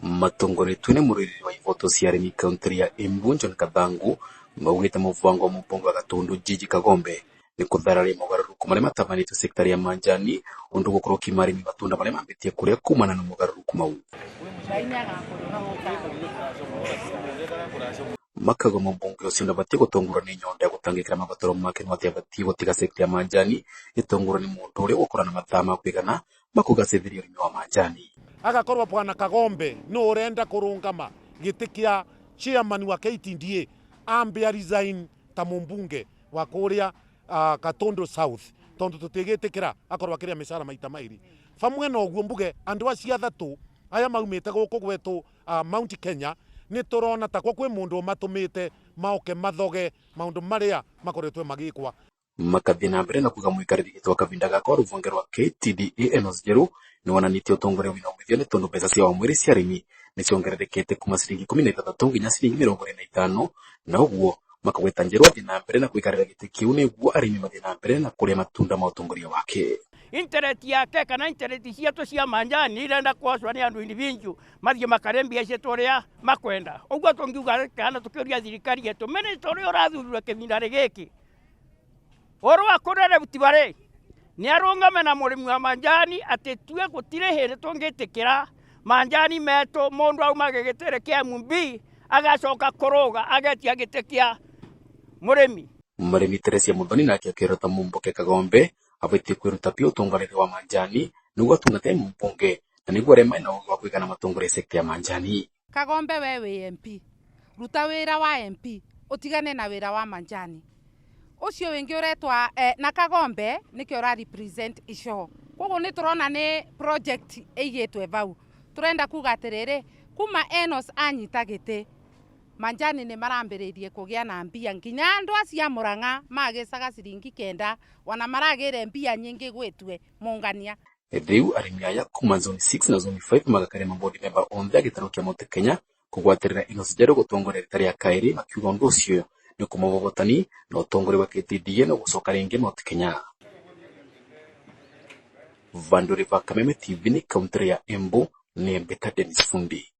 Matongoretwe ni muriri wa ivoto cia arimi kaunti ya Embu John Kathangu maugite muvango wa mupongo wa Gatundu Jiji Kagombe ni kuthararia mugaruruku maria matabanitwe sektari ya manjani undu gukorwo kimarimi matunda maria mambitie kuria kumana na mugaruruku mau. Makago mubunge ucio ndabatie gutongorwa ni nyonda ya gutangikira mabataro make matiabatie gutiga sekta ya manjani itongorwa ni mundu uria gukorana mathama kwigana makugacithiria urimi wa manjani. Agakorwo Bwana Kagombe no urenda kurungama giti kia chairman wa KTDA ambia resign ta mumbunge wa kuria Gatundu South tondu tutigitikira akorwo akiria mishara maita mairi famwe na oguo mbuge andu acio athatu aya maumite guku gwetu Mount Kenya ni turona ta kwi mundu matumite maoke mathoge maundu maria makoretwe magikwa makathie na mbere na kuga muikariri gitwa kavinda gakwa ruvonge rwa KTDA Enos Jeru ni wonanitie utongore wina umithio ni tondu mbeca cia wamwiri cia arimi ni ciongererekete kuma ciringi 16 nginya ciringi 25 na uguo makagweta Njeru athie na mbere na kuikarira giti kiu niguo arimi mathie na mbere na kuria matunda ma utongoria wake. Internet yake kana internet ciatu cia manjani irenda kwacwa ni andu individual mathie makarembia citoria makwenda uguo tungiuga kana tukiuria thirikari yetu ministry urathurura kivindari giki orwa kurere butibare ni arungame na murimi wa manjani ati tue gutire here tungitikira manjani meto mundu aumage gitere kia MB agacoka kuruga agetia gitikia murimi Teresia Muthoni nake akirota mumboke Kagombe abatie kwiruta pia utongoria wa manjani niguo atungate mumbunge na niguo rema na wa kwigana matongoria sekta ya manjani. Kagombe wewe MP ruta wira wa MP utigane na wira wa manjani ucio wingi uretwa na Kagombe nikio ra represent icio koguo ni turona ni project eigitwe vau turenda kuga atiriri kuma Enos anyita giti manjani ni marambiririe kugia na mbia nginya andu acia Murang'a magicaga ciringi 9 wana maragire mbia nyingi gwitwe mungania riu arimi aya kuma zone 6 na zone 5 magakarema board member onthe agitaro kia Mount Kenya kugwatirira Enos Jeru gutongoria ritari ya kairi makiuga undu ucio ni kumavogotani na utongori wa KTDA na gucoka ringi Mount Kenya. Vanduri va Kameme TV ni kaunti ya Embu ni Mbeta Dennis Fundi.